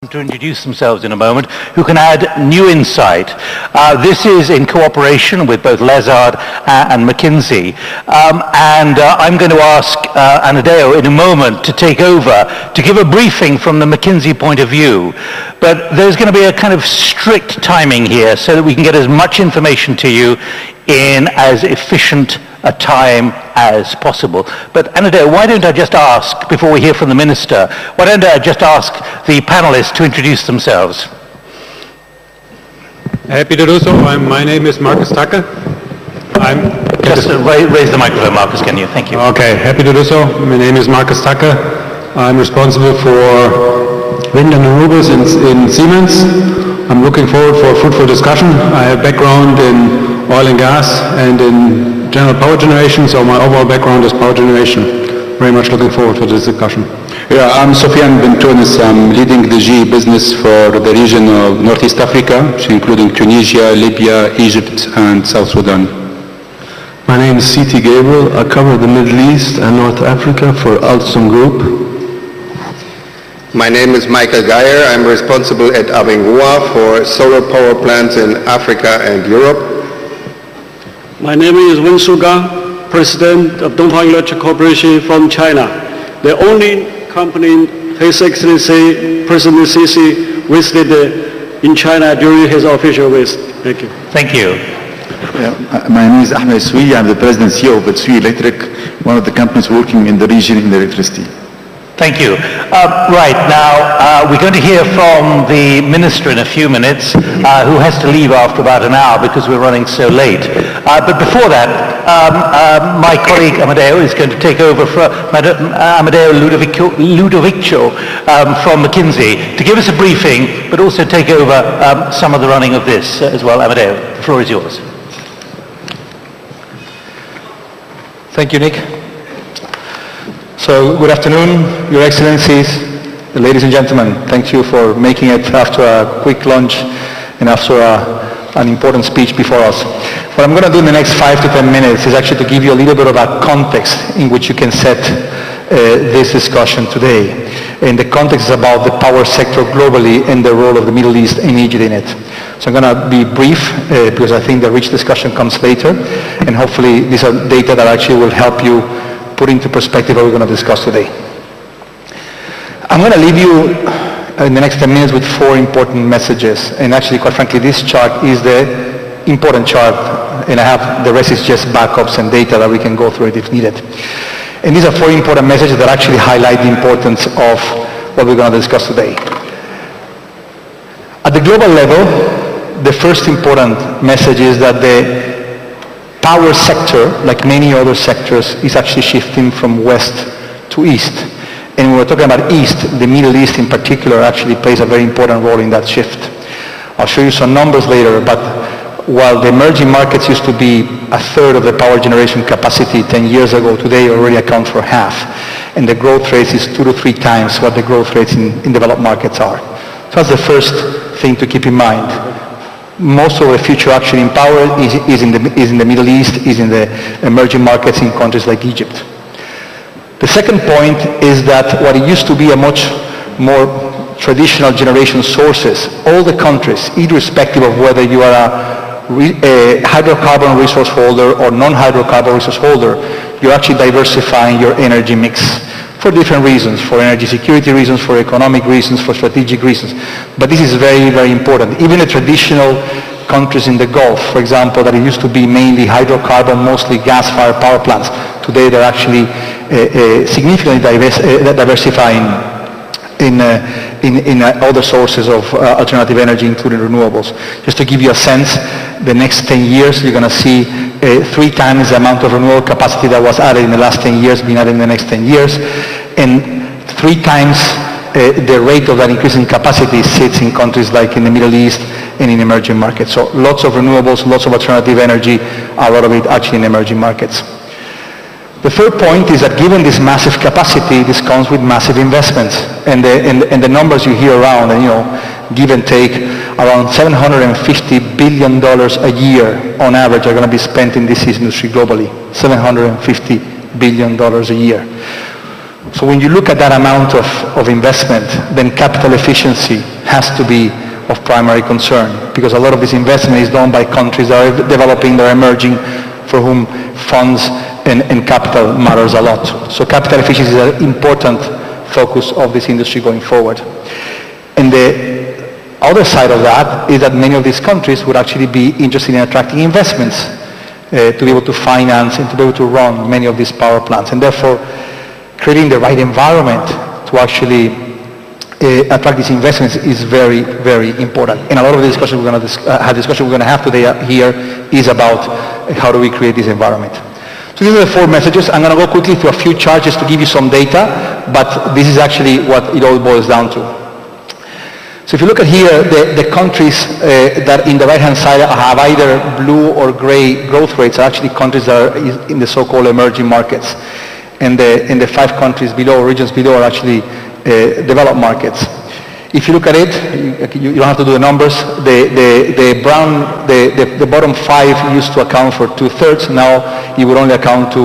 to introduce themselves in a moment, who can add new insight. This is in cooperation with both Lazard and McKinsey. I'm going to ask Anadeo in a moment to take over, to give a briefing from the McKinsey point of view. But there's going to be a kind of strict timing here so that we can get as much information to you in as efficient a time as possible. But Anadeo, why don't I just ask, before we hear from the Minister, why don't I just ask the panelists to introduce themselves? Happy to do so. My name is Marcus Tucker. Just raise the microphone, Marcus, can you? Thank you. Okay, happy to do so. My name is Marcus Tucker. I'm responsible for wind and renewables in Siemens. I'm looking forward for a fruitful discussion. I have background in oil and gas and in general power generation, so my overall background is power generation. Very much looking forward to this discussion. Yeah, I'm Sofiane Bentounis. I'm leading the GE business for the region of Northeast Africa, including Tunisia, Libya, Egypt, and South Sudan. My name is C.T. Gabriel. I cover the Middle East and North Africa for Alstom Group. My name is Michael Geyer. I'm responsible at Abengoa for solar power plants in Africa and Europe. My name is Wen Suga, President of Dongfang Electric Corporation from China. The only company His Excellency President Sisi visited in China during his official visit. Thank you. Thank you. My name is Ahmed Sui. I'm the President and CEO of Sui Electric, one of the companies working in the region in the electricity. Thank you. Right, now we're going to hear from the Minister in a few minutes, who has to leave after about an hour because we're running so late. But before that, my colleague Amadeo is going to take over for Amadeo Ludoviccio from McKinsey to give us a briefing, but also take over some of the running of this as well. Amadeo, the floor is yours. Thank you, Nick. So, good afternoon, Your Excellencies, ladies and gentlemen. Thank you for making it after a quick lunch and after an important speech before us. What I'm going to do in the next 5 to 10 minutes is actually to give you a little bit of a context in which you can set this discussion today. And the context is about the power sector globally and the role of the Middle East and Egypt in it. So I'm going to be brief because I think the rich discussion comes later, and hopefully these are data that actually will help you put into perspective what we're going to discuss today. I'm going to leave you in the next 10 minutes with 4 important messages. And actually, quite frankly, this chart is the important chart, and I have the rest is just backups and data that we can go through it if needed. And these are 4 important messages that actually highlight the importance of what we're going to discuss today. At the global level, the first important message is that the power sector, like many other sectors, is actually shifting from west to east. And when we're talking about east, the Middle East in particular actually plays a very important role in that shift. I'll show you some numbers later, but while the emerging markets used to be a third of the power generation capacity 10 years ago, today already account for half. And the growth rate is 2 to 3 times what the growth rates in developed markets are. So that's the first thing to keep in mind. Most of the future action in power is in the Middle East, is in the emerging markets in countries like Egypt. The second point is that what it used to be a much more traditional generation sources, all the countries, irrespective of whether you are a hydrocarbon resource holder or non-hydrocarbon resource holder, you're actually diversifying your energy mix for different reasons, for energy security reasons, for economic reasons, for strategic reasons. But this is very, very important. Even the traditional countries in the Gulf, for example, that it used to be mainly hydrocarbon, mostly gas-fired power plants, today they're actually significantly diversifying in other sources of alternative energy, including renewables. Just to give you a sense, the next 10 years, you're going to see 3 times the amount of renewable capacity that was added in the last 10 years being added in the next 10 years. And 3 times the rate of that increase in capacity sits in countries like in the Middle East and in emerging markets. So lots of renewables, lots of alternative energy, a lot of it actually in emerging markets. The third point is that given this massive capacity, this comes with massive investments. And the numbers you hear around, and give and take, around $750 billion a year on average are going to be spent in this industry globally. $750 billion a year. So when you look at that amount of investment, then capital efficiency has to be of primary concern, because a lot of this investment is done by countries that are developing, that are emerging, for whom funds and capital matters a lot. So capital efficiency is an important focus of this industry going forward. And the other side of that is that many of these countries would actually be interested in attracting investments to be able to finance and to be able to run many of these power plants. And therefore, creating the right environment to actually attract these investments is very, very important. And a lot of the discussion we're going to have today here is about how do we create this environment. So these are the 4 messages. I'm going to go quickly through a few charts just to give you some data, but this is actually what it all boils down to. So if you look at here, the countries that in the right-hand side have either blue or gray growth rates are actually countries that are in the so-called emerging markets. And the 5 countries below, regions below, are actually developed markets. If you look at it, you don't have to do the numbers. The bottom 5 used to account for 2/3. Now you would only account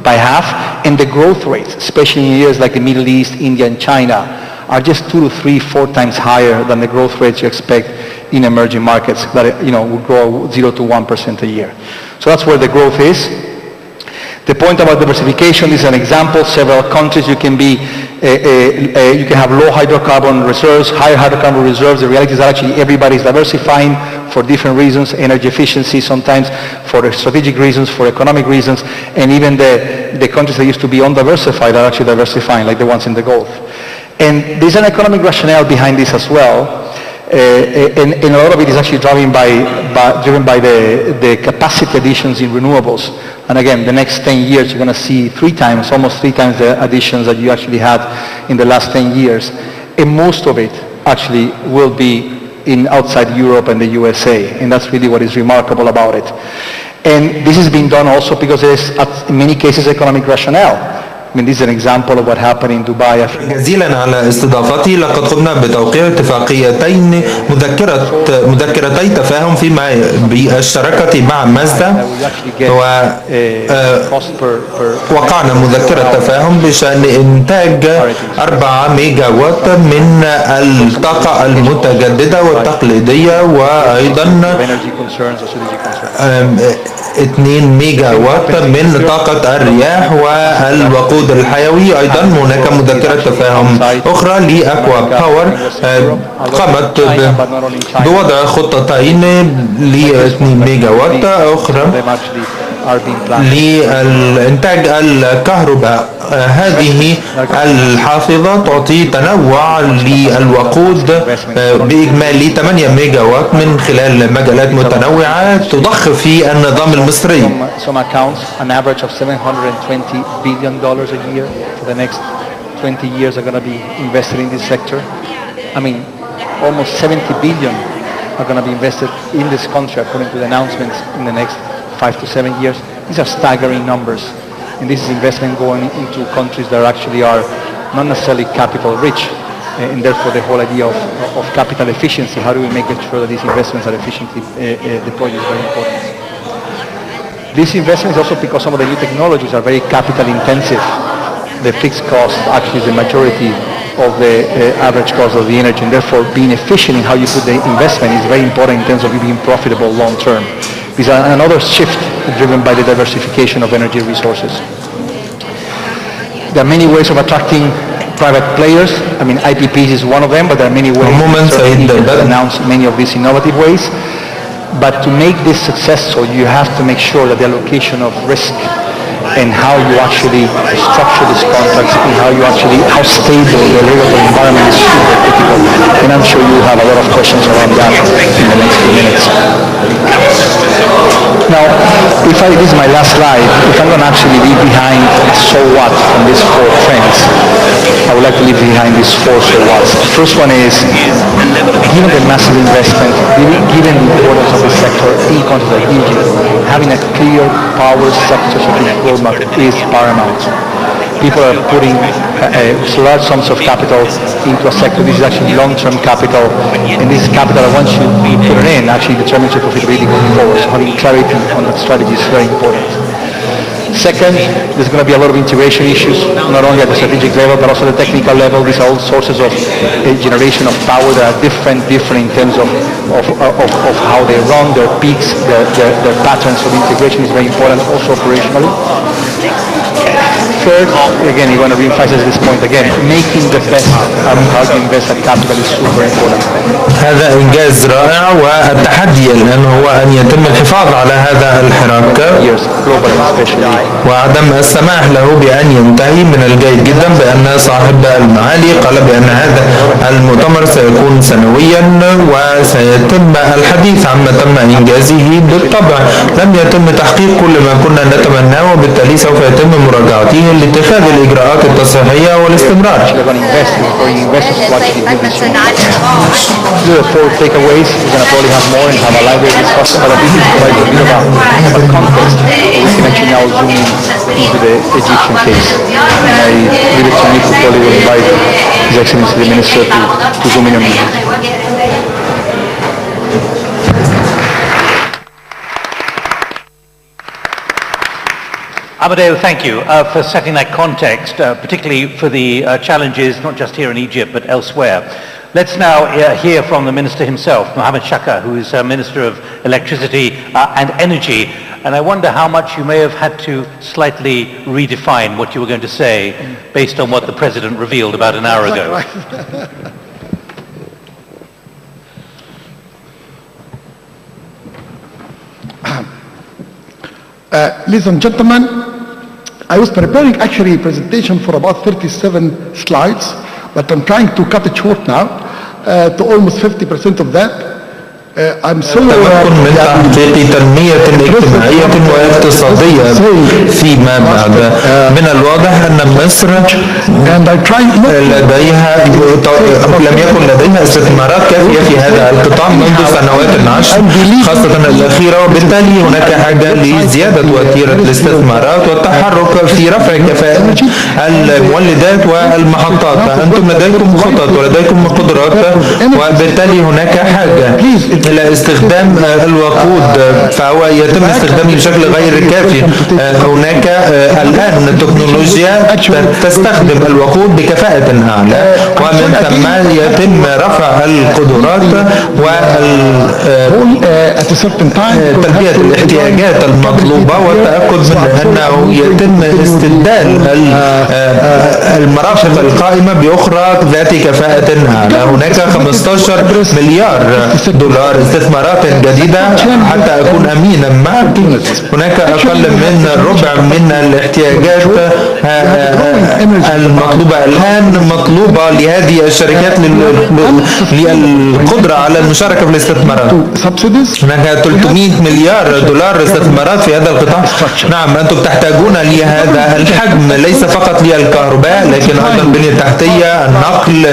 by half. And the growth rates, especially in areas like the Middle East, India, and China, are just 2 to 3, 4 times higher than the growth rates you expect in emerging markets that will grow 0 to 1% a year. So that's where the growth is. The point about diversification is an example. Several countries you can have low hydrocarbon reserves, higher hydrocarbon reserves. The reality is that actually everybody is diversifying for different reasons, energy efficiency sometimes, for strategic reasons, for economic reasons, and even the countries that used to be undiversified are actually diversifying, like the ones in the Gulf. And there's an economic rationale behind this as well. And a lot of it is actually driven by the capacity additions in renewables. And again, the next 10 years, you're going to see almost three times the additions that you actually had in the last 10 years. And most of it actually will be outside Europe and the USA. And that's really what is remarkable about it. And this is being done also because there's, in many cases, economic rationale. I mean, this is an example of what happened in Dubai. جزيلا على استضافتي. لقد قمنا بتوقيع اتفاقيتين مذكرتي تفاهم فيما بالشراكة مع مازدا، ووقعنا مذكرة تفاهم بشأن إنتاج 4 ميجا وات من الطاقة المتجددة والتقليدية، وأيضا 2 ميجا وات من طاقة الرياح والوقود الحيوي. أيضا هناك مذكرة تفاهم أخرى لأكوا باور قامت بوضع خطتين ل2 ميجا وات أخرى لإنتاج الكهرباء. هذه الحافظة تعطي تنوع للوقود بإجمالي 8 ميجا وات من خلال مجالات متنوعة تضخ في النظام المصري. Some accounts, an average of $720 billion a year for the next 20 years are going to be invested in this sector. I mean, almost 70 billion are going to be invested in this country according to the announcements in the next 5 to 7 years. These are staggering numbers. And this is investment going into countries that actually are not necessarily capital rich. And therefore the whole idea of capital efficiency, how do we make sure that these investments are efficiently deployed, is very important. This investment is also because some of the new technologies are very capital intensive. The fixed cost actually is the majority of the average cost of the energy, and therefore being efficient in how you put the investment is very important in terms of you being profitable long term. This is another shift driven by the diversification of energy resources. There are many ways of attracting private players. I mean, IPPs is one of them, but there are many ways to announce many of these innovative ways. But to make this successful, you have to make sure that the allocation of risk and how you actually structure these contracts and how stable the regulatory environment is super critical. And I'm sure you have a lot of questions around that in the next few minutes. Now, this is my last slide. If I'm going to actually leave behind a so what from these 4 trends, I would like to leave behind these 4 so whats. The first one is, given the massive investment, given the importance of the sector in countries like Egypt, having a clear power sector strategic roadmap is paramount. People are putting large sums of capital into a sector. This is actually long-term capital, and this capital, once you put it in, actually determines your profitability going forward. So having clarity on that strategy is very important. Second, there's going to be a lot of integration issues, not only at the strategic level, but also the technical level. These are all sources of generation of power that are different in terms of how they run, their peaks, their patterns. So the integration is very important also operationally. Third, again, you want to re-emphasize this point again, making the best out of how you invest that capital is super important. هذا إنجاز رائع، والتحدي الآن هو أن يتم الحفاظ على هذا الحراك وعدم السماح له بأن ينتهي. من الجيد جدا بأن صاحب المعالي قال بأن هذا المؤتمر سيكون سنويا وسيتم الحديث عما تم إنجازه. بالطبع لم يتم تحقيق كل ما كنا نتمناه، وبالتالي سوف يتم مراجعته لاتخاذ الإجراءات التصحيحية والاستمرار. The four takeaways, we're going to probably have more and have a library discussion, but this is quite a bit of a context. We can actually now zoom into the Egyptian case. And I leave it to me to probably invite His Excellency the Minister to zoom in on it. Amadeo, thank you for setting that context, particularly for the challenges not just here in Egypt but elsewhere. Let's now hear from the Minister himself, Mohammed Shaka, who is Minister of Electricity and Energy. And I wonder how much you may have had to slightly redefine what you were going to say based on what the President revealed about an hour ago. Ladies and gentlemen, I was preparing actually a presentation for about 37 slides, but I'm trying to cut it short now to almost 50% of that. I'm so التمكن من تحقيق تنمية اجتماعية واقتصادية فيما بعد. من الواضح أن مصر لم يكن لديها استثمارات كافية في هذا القطاع منذ سنوات 10 خاصة الأخيرة، وبالتالي هناك حاجة لزيادة وتيرة الاستثمارات والتحرك في رفع كفاءة المولدات والمحطات. فأنتم لديكم خطط ولديكم قدرات، وبالتالي هناك حاجة إلى استخدام الوقود، فهو يتم استخدامه بشكل غير كافي. هناك الآن التكنولوجيا تستخدم الوقود بكفاءة أعلى، ومن ثم يتم رفع القدرات وتلبية الاحتياجات المطلوبة والتأكد من أنه يتم استبدال المرافق القائمة بأخرى ذات كفاءة أعلى. هناك 15 مليار دولار استثمارات جديدة. حتى أكون أمينا معك، هناك أقل من ربع من الاحتياجات المطلوبة الآن مطلوبة لهذه الشركات للقدرة على المشاركة في الاستثمارات. هناك 300 مليار دولار استثمارات في هذا القطاع. نعم، أنتم تحتاجون لهذا الحجم ليس فقط للكهرباء لكن أيضا البنية التحتية، النقل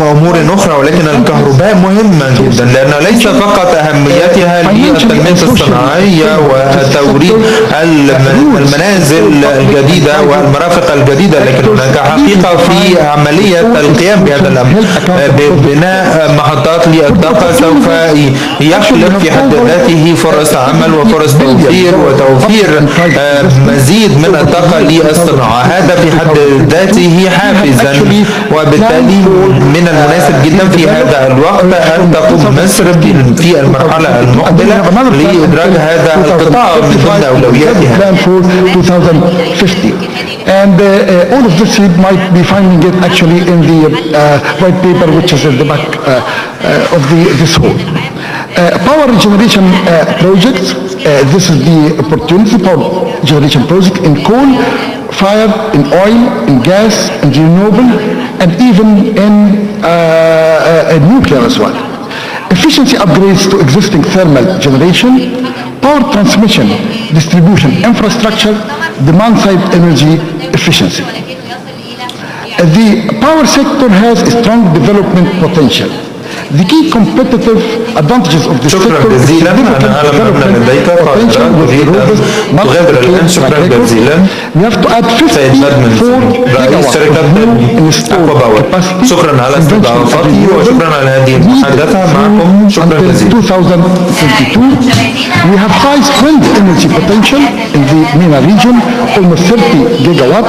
وأمور أخرى. ولكن الكهرباء مهمة جدا لأنه ليس فقط أهميتها للتنمية الصناعية وتوريد المنازل الجديدة والمرافق الجديدة، لكن هناك حقيقة في عملية القيام بهذا الأمر. ببناء محطات للطاقة سوف يخلق في حد ذاته فرص عمل وفرص توفير مزيد من الطاقة للصناعة. هذا في حد ذاته حافزا، وبالتالي من المناسب جدا في هذا الوقت أن تقوم مصر في المرحلة المقبلة لإدراج هذا القطاع من ضمن أولوياتها. And all of this you might be finding it actually in the white paper which is at the back of this whole. Power generation projects, this is the opportunity power generation project in coal, fire, in oil, in gas, in renewable, and even in nuclear as well. Efficiency upgrades to existing thermal generation, power transmission, distribution, infrastructure, demand-side energy efficiency. The power sector has a strong development potential. The key competitive advantages of the شكرا sector جزيلا. أنا أعلم أن لديك قائمة جديدة تغادر الآن. شكرا جزيلا. We have to add 54 رئيس شركة أكوا باور. شكرا على استضافتي وشكرا على هذه المحادثة معكم. شكرا جزيلا. 2022 we have sized wind energy potential in the MENA region almost 30 gigawatt.